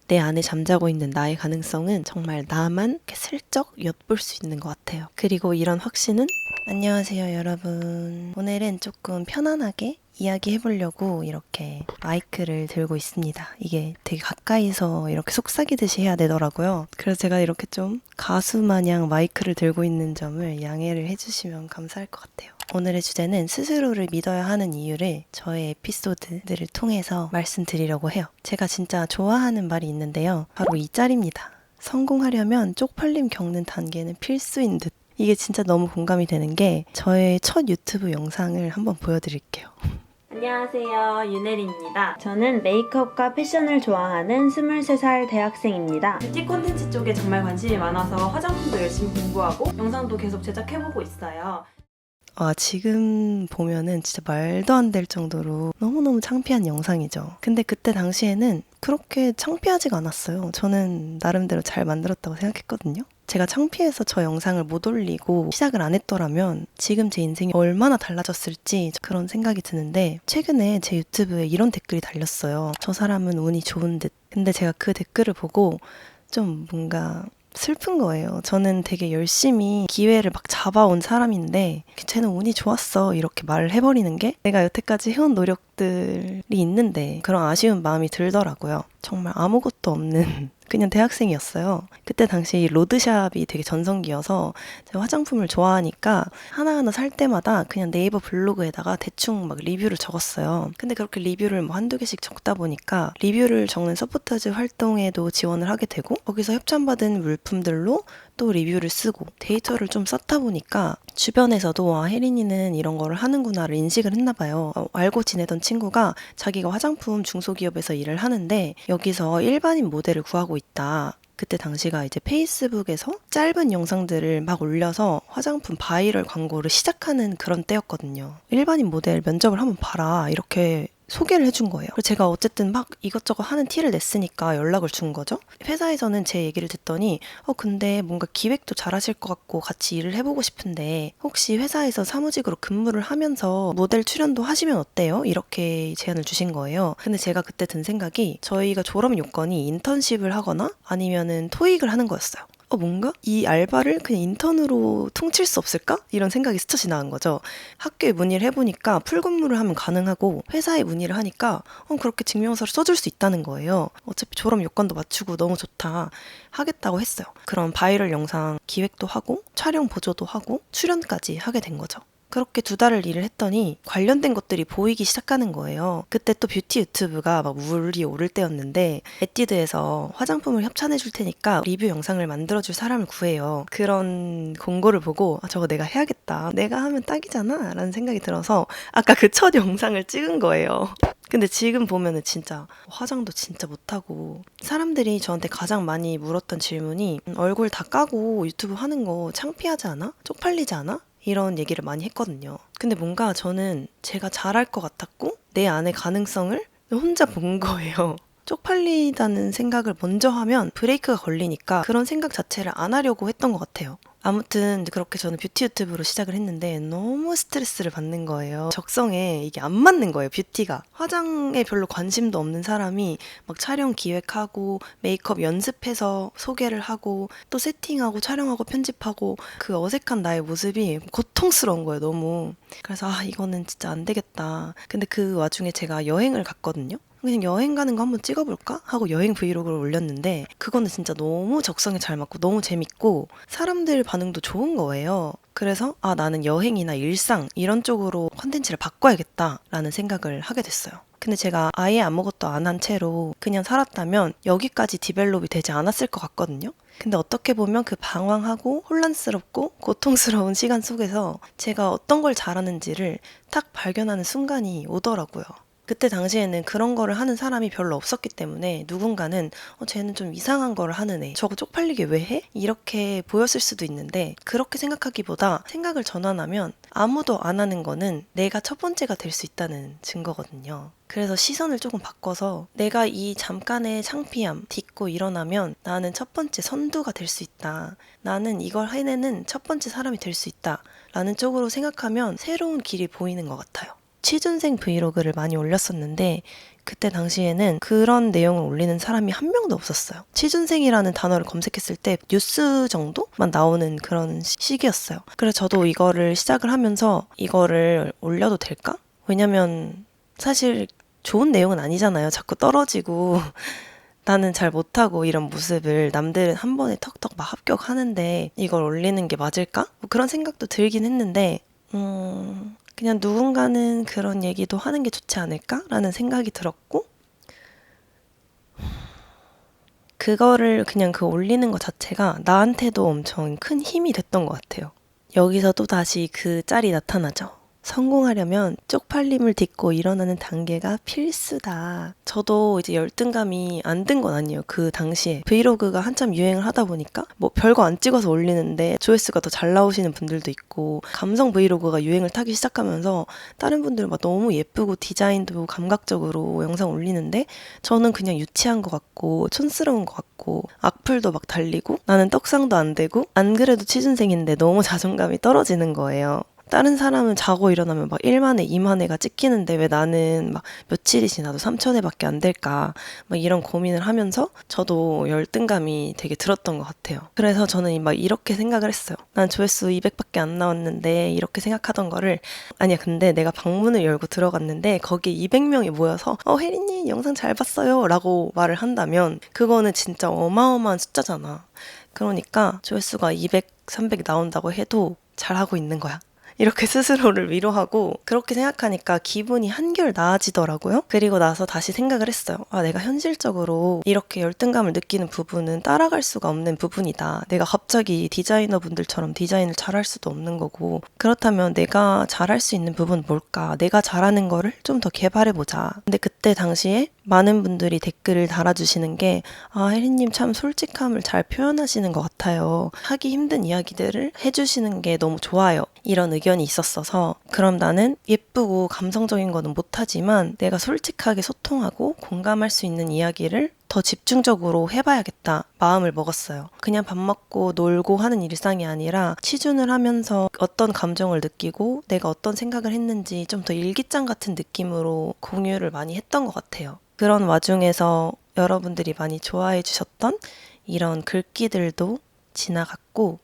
내 안에 잠자고 있는 나의 가능성은 정말 나만 이렇게 슬쩍 엿볼 수 있는 것 같아요. 그리고 이런 확신은 안녕하세요 여러분. 오늘은 조금 편안하게 이야기해보려고 이렇게 마이크를 들고 있습니다. 이게 되게 가까이서 이렇게 속삭이듯이 해야 되더라고요. 그래서 제가 이렇게 좀 가수 마냥 마이크를 들고 있는 점을 양해를 해주시면 감사할 것 같아요. 오늘의 주제는 스스로를 믿어야 하는 이유를 저의 에피소드들을 통해서 말씀드리려고 해요. 제가 진짜 좋아하는 말이 있는데요. 바로 이 짤입니다. 성공하려면 쪽팔림 겪는 단계는 필수인 듯. 이게 진짜 너무 공감이 되는 게 저의 첫 유튜브 영상을 한번 보여드릴게요. 안녕하세요, 윤혜리입니다. 저는 메이크업과 패션을 좋아하는 23살 대학생입니다. 뷰티 콘텐츠 쪽에 정말 관심이 많아서 화장품도 열심히 공부하고 영상도 계속 제작해보고 있어요. 지금 보면은 진짜 말도 안 될 정도로 너무너무 창피한 영상이죠. 근데 그때 당시에는 그렇게 창피하지가 않았어요. 저는 나름대로 잘 만들었다고 생각했거든요. 제가 창피해서 저 영상을 못 올리고 시작을 안 했더라면 지금 제 인생이 얼마나 달라졌을지 그런 생각이 드는데, 최근에 제 유튜브에 이런 댓글이 달렸어요. 저 사람은 운이 좋은 듯. 근데 제가 그 댓글을 보고 좀 뭔가 슬픈 거예요. 저는 되게 열심히 기회를 막 잡아온 사람인데 쟤는 운이 좋았어 이렇게 말을 해버리는 게 내가 여태까지 해온 노력들이 있는데 그런 아쉬운 마음이 들더라고요. 정말 아무것도 없는 그냥 대학생이었어요. 그때 당시 로드샵이 되게 전성기여서 제가 화장품을 좋아하니까 하나하나 살 때마다 그냥 네이버 블로그에다가 대충 막 리뷰를 적었어요. 근데 그렇게 리뷰를 뭐 한두 개씩 적다 보니까 리뷰를 적는 서포터즈 활동에도 지원을 하게 되고, 거기서 협찬받은 물품들로 또 리뷰를 쓰고 데이터를 좀 쌓다 보니까 주변에서도 혜린이는 이런 거를 하는구나를 인식을 했나 봐요. 알고 지내던 친구가 자기가 화장품 중소기업에서 일을 하는데 여기서 일반인 모델을 구하고 있다. 그때 당시가 이제 페이스북에서 짧은 영상들을 막 올려서 화장품 바이럴 광고를 시작하는 그런 때였거든요. 일반인 모델 면접을 한번 봐라 이렇게 소개를 해준 거예요. 그래서 제가 어쨌든 막 이것저것 하는 티를 냈으니까 연락을 준 거죠. 회사에서는 제 얘기를 듣더니 근데 뭔가 기획도 잘하실 것 같고 같이 일을 해보고 싶은데 혹시 회사에서 사무직으로 근무를 하면서 모델 출연도 하시면 어때요? 이렇게 제안을 주신 거예요. 근데 제가 그때 든 생각이 저희가 졸업 요건이 인턴십을 하거나 아니면은 토익을 하는 거였어요. 뭔가 이 알바를 그냥 인턴으로 퉁칠 수 없을까? 이런 생각이 스쳐 지나간 거죠. 학교에 문의를 해보니까 풀근무를 하면 가능하고 회사에 문의를 하니까 그렇게 증명서를 써줄 수 있다는 거예요. 어차피 졸업 요건도 맞추고 너무 좋다 하겠다고 했어요. 그럼 바이럴 영상 기획도 하고 촬영 보조도 하고 출연까지 하게 된 거죠. 그렇게 2달을 일을 했더니 관련된 것들이 보이기 시작하는 거예요. 그때 또 뷰티 유튜브가 막 물이 오를 때였는데 에뛰드에서 화장품을 협찬해 줄 테니까 리뷰 영상을 만들어줄 사람을 구해요. 그런 공고를 보고 저거 내가 해야겠다. 내가 하면 딱이잖아 라는 생각이 들어서 아까 그 첫 영상을 찍은 거예요. 근데 지금 보면은 진짜 화장도 진짜 못하고, 사람들이 저한테 가장 많이 물었던 질문이 얼굴 다 까고 유튜브 하는 거 창피하지 않아? 쪽팔리지 않아? 이런 얘기를 많이 했거든요. 근데 뭔가 저는 제가 잘할 것 같았고 내 안의 가능성을 혼자 본 거예요. 쪽팔리다는 생각을 먼저 하면 브레이크가 걸리니까 그런 생각 자체를 안 하려고 했던 것 같아요. 아무튼 그렇게 저는 뷰티 유튜브로 시작을 했는데 너무 스트레스를 받는 거예요. 적성에 이게 안 맞는 거예요, 뷰티가. 화장에 별로 관심도 없는 사람이 막 촬영 기획하고 메이크업 연습해서 소개를 하고 또 세팅하고 촬영하고 편집하고 그 어색한 나의 모습이 고통스러운 거예요, 너무. 그래서 이거는 진짜 안 되겠다. 근데 그 와중에 제가 여행을 갔거든요. 그냥 여행 가는 거 한번 찍어볼까? 하고 여행 브이로그를 올렸는데 그거는 진짜 너무 적성에 잘 맞고 너무 재밌고 사람들 반응도 좋은 거예요. 그래서 나는 여행이나 일상 이런 쪽으로 컨텐츠를 바꿔야겠다라는 생각을 하게 됐어요. 근데 제가 아예 아무것도 안 한 채로 그냥 살았다면 여기까지 디벨롭이 되지 않았을 것 같거든요. 근데 어떻게 보면 그 방황하고 혼란스럽고 고통스러운 시간 속에서 제가 어떤 걸 잘하는지를 딱 발견하는 순간이 오더라고요. 그때 당시에는 그런 거를 하는 사람이 별로 없었기 때문에 누군가는 쟤는 좀 이상한 거를 하는 애, 저거 쪽팔리게 왜 해? 이렇게 보였을 수도 있는데, 그렇게 생각하기보다 생각을 전환하면 아무도 안 하는 거는 내가 첫 번째가 될 수 있다는 증거거든요. 그래서 시선을 조금 바꿔서 내가 이 잠깐의 창피함 딛고 일어나면 나는 첫 번째 선두가 될 수 있다. 나는 이걸 해내는 첫 번째 사람이 될 수 있다. 라는 쪽으로 생각하면 새로운 길이 보이는 것 같아요. 취준생 브이로그를 많이 올렸었는데 그때 당시에는 그런 내용을 올리는 사람이 한 명도 없었어요. 취준생이라는 단어를 검색했을 때 뉴스 정도만 나오는 그런 시기였어요. 그래서 저도 이거를 시작을 하면서 이거를 올려도 될까? 왜냐면 사실 좋은 내용은 아니잖아요. 자꾸 떨어지고 나는 잘 못하고 이런 모습을 남들은 한 번에 턱턱 막 합격하는데 이걸 올리는 게 맞을까? 뭐 그런 생각도 들긴 했는데 그냥 누군가는 그런 얘기도 하는 게 좋지 않을까라는 생각이 들었고 그거를 그냥 그 올리는 것 자체가 나한테도 엄청 큰 힘이 됐던 것 같아요. 여기서 또 다시 그 짤이 나타나죠. 성공하려면 쪽팔림을 딛고 일어나는 단계가 필수다. 저도 이제 열등감이 안 든 건 아니에요. 그 당시에 브이로그가 한참 유행을 하다 보니까 뭐 별거 안 찍어서 올리는데 조회수가 더 잘 나오시는 분들도 있고 감성 브이로그가 유행을 타기 시작하면서 다른 분들은 막 너무 예쁘고 디자인도 감각적으로 영상 올리는데 저는 그냥 유치한 것 같고 촌스러운 것 같고 악플도 막 달리고 나는 떡상도 안 되고 안 그래도 취준생인데 너무 자존감이 떨어지는 거예요. 다른 사람은 자고 일어나면 막 1만 회, 2만 회가 찍히는데 왜 나는 막 며칠이 지나도 3천 회밖에 안 될까 막 이런 고민을 하면서 저도 열등감이 되게 들었던 것 같아요. 그래서 저는 막 이렇게 생각을 했어요. 난 조회수 200밖에 안 나왔는데 이렇게 생각하던 거를 아니야 근데 내가 방문을 열고 들어갔는데 거기에 200명이 모여서 혜리님 영상 잘 봤어요 라고 말을 한다면 그거는 진짜 어마어마한 숫자잖아. 그러니까 조회수가 200, 300 나온다고 해도 잘하고 있는 거야. 이렇게 스스로를 위로하고 그렇게 생각하니까 기분이 한결 나아지더라고요. 그리고 나서 다시 생각을 했어요. 내가 현실적으로 이렇게 열등감을 느끼는 부분은 따라갈 수가 없는 부분이다. 내가 갑자기 디자이너분들처럼 디자인을 잘할 수도 없는 거고 그렇다면 내가 잘할 수 있는 부분은 뭘까? 내가 잘하는 거를 좀 더 개발해보자. 근데 그때 당시에 많은 분들이 댓글을 달아주시는 게 혜리님 참 솔직함을 잘 표현하시는 것 같아요. 하기 힘든 이야기들을 해주시는 게 너무 좋아요. 이런 의견이 있었어서 그럼 나는 예쁘고 감성적인 거는 못하지만 내가 솔직하게 소통하고 공감할 수 있는 이야기를 더 집중적으로 해봐야겠다 마음을 먹었어요. 그냥 밥 먹고 놀고 하는 일상이 아니라 취준을 하면서 어떤 감정을 느끼고 내가 어떤 생각을 했는지 좀 더 일기장 같은 느낌으로 공유를 많이 했던 것 같아요. 그런 와중에서 여러분들이 많이 좋아해 주셨던 이런 글귀들도 지나갔고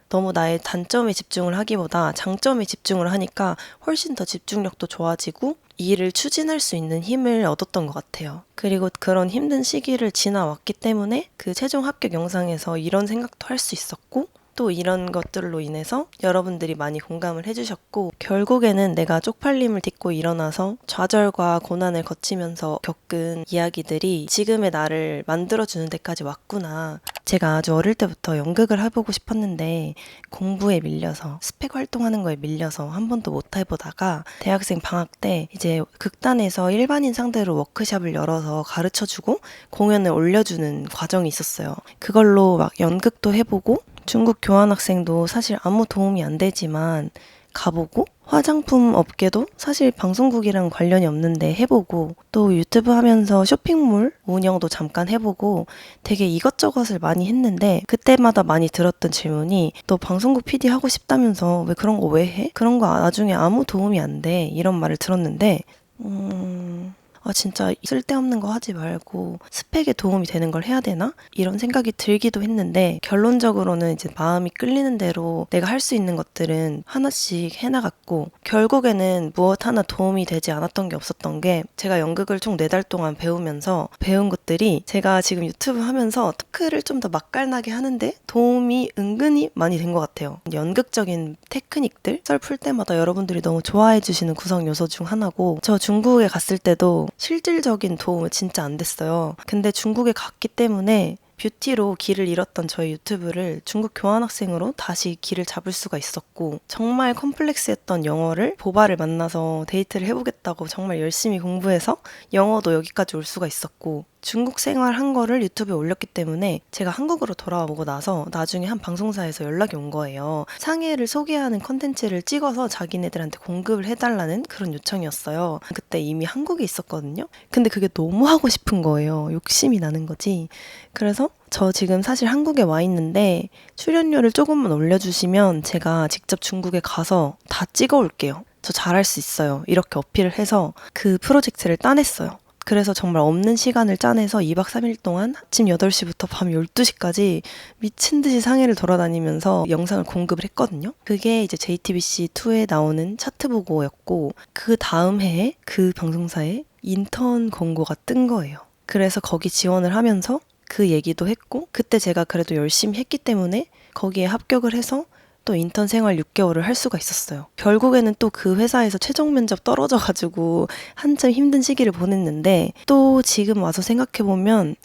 너무 나의 단점에 집중을 하기보다 장점에 집중을 하니까 훨씬 더 집중력도 좋아지고 이 일을 추진할 수 있는 힘을 얻었던 것 같아요. 그리고 그런 힘든 시기를 지나왔기 때문에 그 최종 합격 영상에서 이런 생각도 할 수 있었고 또 이런 것들로 인해서 여러분들이 많이 공감을 해주셨고 결국에는 내가 쪽팔림을 딛고 일어나서 좌절과 고난을 거치면서 겪은 이야기들이 지금의 나를 만들어주는 데까지 왔구나. 제가 아주 어릴 때부터 연극을 해보고 싶었는데 공부에 밀려서 스펙 활동하는 거에 밀려서 한 번도 못 해보다가 대학생 방학 때 이제 극단에서 일반인 상대로 워크숍을 열어서 가르쳐주고 공연을 올려주는 과정이 있었어요. 그걸로 막 연극도 해보고 중국 교환학생도 사실 아무 도움이 안 되지만 가보고 화장품 업계도 사실 방송국이랑 관련이 없는데 해보고 또 유튜브 하면서 쇼핑몰 운영도 잠깐 해보고 되게 이것저것을 많이 했는데 그때마다 많이 들었던 질문이 너 방송국 PD 하고 싶다면서 왜 그런 거 왜 해? 그런 거 나중에 아무 도움이 안 돼. 이런 말을 들었는데 진짜 쓸데없는 거 하지 말고 스펙에 도움이 되는 걸 해야 되나? 이런 생각이 들기도 했는데 결론적으로는 이제 마음이 끌리는 대로 내가 할 수 있는 것들은 하나씩 해나갔고 결국에는 무엇 하나 도움이 되지 않았던 게 없었던 게 제가 연극을 총 4달 동안 배우면서 배운 것들이 제가 지금 유튜브 하면서 토크를 좀 더 맛깔나게 하는데 도움이 은근히 많이 된 것 같아요. 연극적인 테크닉들 썰 풀 때마다 여러분들이 너무 좋아해 주시는 구성 요소 중 하나고 저 중국에 갔을 때도 실질적인 도움은 진짜 안 됐어요. 근데 중국에 갔기 때문에 뷰티로 길을 잃었던 저의 유튜브를 중국 교환학생으로 다시 길을 잡을 수가 있었고 정말 컴플렉스했던 영어를 보바를 만나서 데이트를 해보겠다고 정말 열심히 공부해서 영어도 여기까지 올 수가 있었고 중국 생활한 거를 유튜브에 올렸기 때문에 제가 한국으로 돌아와 보고 나서 나중에 한 방송사에서 연락이 온 거예요. 상해를 소개하는 컨텐츠를 찍어서 자기네들한테 공급을 해달라는 그런 요청이었어요. 그때 이미 한국에 있었거든요. 근데 그게 너무 하고 싶은 거예요. 욕심이 나는 거지. 그래서 저 지금 사실 한국에 와 있는데 출연료를 조금만 올려주시면 제가 직접 중국에 가서 다 찍어 올게요. 저 잘할 수 있어요. 이렇게 어필을 해서 그 프로젝트를 따냈어요. 그래서 정말 없는 시간을 짜내서 2박 3일 동안 아침 8시부터 밤 12시까지 미친 듯이 상해를 돌아다니면서 영상을 공급을 했거든요. 그게 이제 JTBC2에 나오는 차트 보고였고, 그 다음 해에 그 방송사에 인턴 공고가 뜬 거예요. 그래서 거기 지원을 하면서 그 얘기도 했고, 그때 제가 그래도 열심히 했기 때문에 거기에 합격을 해서 또 인턴 생활 6개월을 할 수가 있었어요. 결국에는 또 그 회사에서 최종 면접 떨어져가지고 한참 힘든 시기를 보냈는데, 또 지금 와서 생각해보면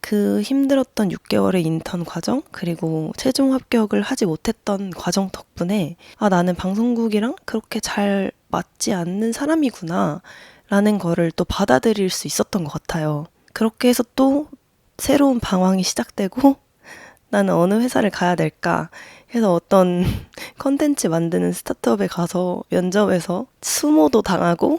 그 힘들었던 6개월의 인턴 과정, 그리고 최종 합격을 하지 못했던 과정 덕분에 나는 방송국이랑 그렇게 잘 맞지 않는 사람이구나 라는 거를 또 받아들일 수 있었던 것 같아요. 그렇게 해서 또 새로운 방황이 시작되고, 나는 어느 회사를 가야 될까 해서 어떤 컨텐츠 만드는 스타트업에 가서 면접에서 수모도 당하고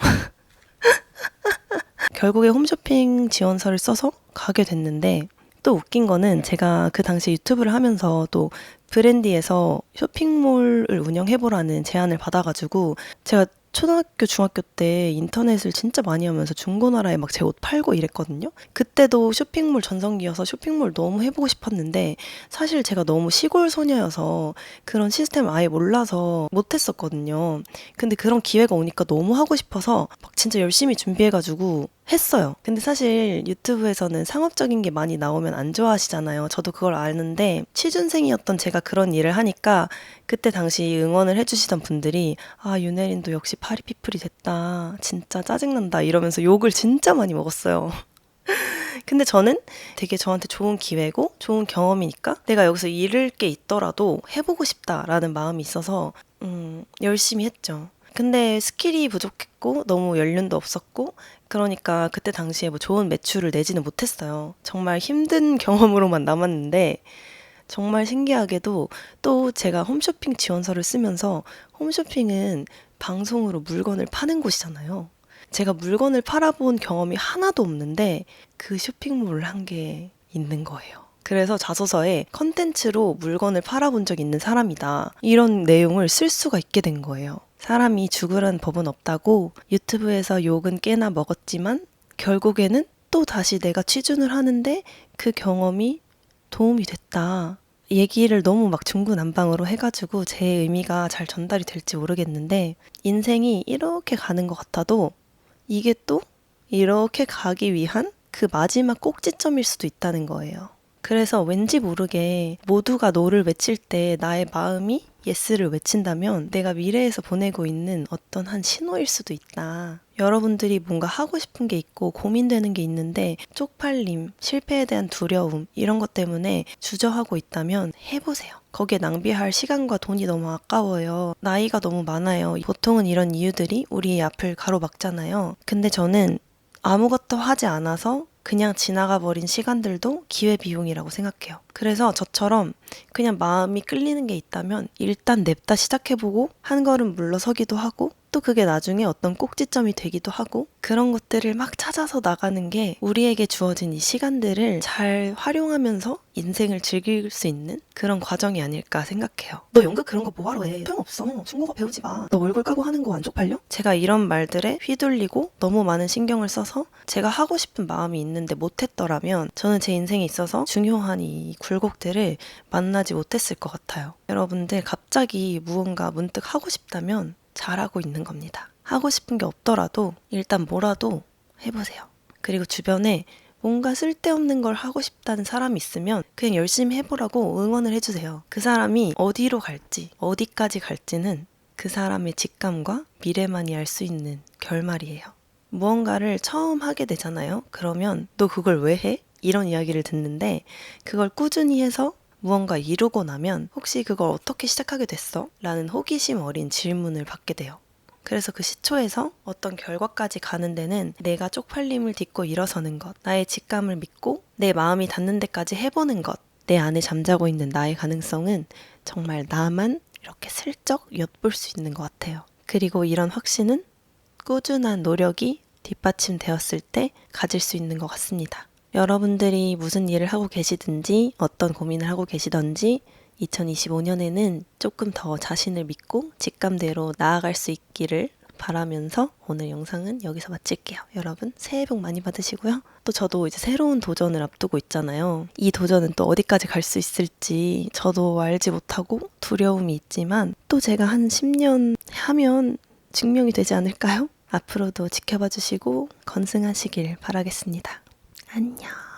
결국에 홈쇼핑 지원서를 써서 가게 됐는데, 또 웃긴 거는 제가 그 당시 유튜브를 하면서 또 브랜디에서 쇼핑몰을 운영해보라는 제안을 받아가지고, 제가 초등학교, 중학교 때 인터넷을 진짜 많이 하면서 중고나라에 막 제 옷 팔고 이랬거든요. 그때도 쇼핑몰 전성기여서 쇼핑몰 너무 해보고 싶었는데, 사실 제가 너무 시골 소녀여서 그런 시스템을 아예 몰라서 못했었거든요. 근데 그런 기회가 오니까 너무 하고 싶어서 막 진짜 열심히 준비해가지고 했어요. 근데 사실 유튜브에서는 상업적인 게 많이 나오면 안 좋아하시잖아요. 저도 그걸 아는데, 취준생이었던 제가 그런 일을 하니까 그때 당시 응원을 해주시던 분들이 윤혜린도 역시 파리피플이 됐다, 진짜 짜증난다 이러면서 욕을 진짜 많이 먹었어요. 근데 저는 되게 저한테 좋은 기회고 좋은 경험이니까 내가 여기서 잃을 게 있더라도 해보고 싶다라는 마음이 있어서 열심히 했죠. 근데 스킬이 부족했고 너무 연륜도 없었고, 그러니까 그때 당시에 뭐 좋은 매출을 내지는 못했어요. 정말 힘든 경험으로만 남았는데, 정말 신기하게도 또 제가 홈쇼핑 지원서를 쓰면서, 홈쇼핑은 방송으로 물건을 파는 곳이잖아요. 제가 물건을 팔아본 경험이 하나도 없는데 그 쇼핑몰을 한 게 있는 거예요. 그래서 자소서에 컨텐츠로 물건을 팔아본 적 있는 사람이다, 이런 내용을 쓸 수가 있게 된 거예요. 사람이 죽으라는 법은 없다고 유튜브에서 욕은 꽤나 먹었지만 결국에는 또 다시 내가 취준을 하는데 그 경험이 도움이 됐다. 얘기를 너무 막 중구난방으로 해가지고 제 의미가 잘 전달이 될지 모르겠는데, 인생이 이렇게 가는 것 같아도 이게 또 이렇게 가기 위한 그 마지막 꼭지점일 수도 있다는 거예요. 그래서 왠지 모르게 모두가 노를 외칠 때 나의 마음이 예스를 외친다면 내가 미래에서 보내고 있는 어떤 한 신호일 수도 있다. 여러분들이 뭔가 하고 싶은 게 있고 고민되는 게 있는데 쪽팔림, 실패에 대한 두려움, 이런 것 때문에 주저하고 있다면 해보세요. 거기에 낭비할 시간과 돈이 너무 아까워요. 나이가 너무 많아요. 보통은 이런 이유들이 우리의 앞을 가로막잖아요. 근데 저는 아무것도 하지 않아서 그냥 지나가 버린 시간들도 기회비용이라고 생각해요. 그래서 저처럼 그냥 마음이 끌리는 게 있다면 일단 냅다 시작해보고 한 걸음 물러서기도 하고, 또 그게 나중에 어떤 꼭지점이 되기도 하고, 그런 것들을 막 찾아서 나가는 게 우리에게 주어진 이 시간들을 잘 활용하면서 인생을 즐길 수 있는 그런 과정이 아닐까 생각해요. 너 연극 그런 거 뭐하러 해? 소용없어. 중국어 배우지 마. 너 얼굴 까고 하는 거 안 쪽팔려? 제가 이런 말들에 휘둘리고 너무 많은 신경을 써서 제가 하고 싶은 마음이 있는데 못했더라면 저는 제 인생에 있어서 중요한 이 굴곡들을 만나지 못했을 것 같아요. 여러분들 갑자기 무언가 문득 하고 싶다면 잘하고 있는 겁니다. 하고 싶은 게 없더라도 일단 뭐라도 해보세요. 그리고 주변에 뭔가 쓸데없는 걸 하고 싶다는 사람이 있으면 그냥 열심히 해보라고 응원을 해주세요. 그 사람이 어디로 갈지, 어디까지 갈지는 그 사람의 직감과 미래만이 알 수 있는 결말이에요. 무언가를 처음 하게 되잖아요. 그러면 너 그걸 왜 해? 이런 이야기를 듣는데, 그걸 꾸준히 해서 무언가 이루고 나면 혹시 그걸 어떻게 시작하게 됐어? 라는 호기심 어린 질문을 받게 돼요. 그래서 그 시초에서 어떤 결과까지 가는 데는 내가 쪽팔림을 딛고 일어서는 것, 나의 직감을 믿고 내 마음이 닿는 데까지 해보는 것, 내 안에 잠자고 있는 나의 가능성은 정말 나만 이렇게 슬쩍 엿볼 수 있는 것 같아요. 그리고 이런 확신은 꾸준한 노력이 뒷받침되었을 때 가질 수 있는 것 같습니다. 여러분들이 무슨 일을 하고 계시든지 어떤 고민을 하고 계시던지 2025년에는 조금 더 자신을 믿고 직감대로 나아갈 수 있기를 바라면서 오늘 영상은 여기서 마칠게요. 여러분 새해 복 많이 받으시고요. 또 저도 이제 새로운 도전을 앞두고 있잖아요. 이 도전은 또 어디까지 갈 수 있을지 저도 알지 못하고 두려움이 있지만 또 제가 한 10년 하면 증명이 되지 않을까요? 앞으로도 지켜봐 주시고 건승하시길 바라겠습니다. 안녕.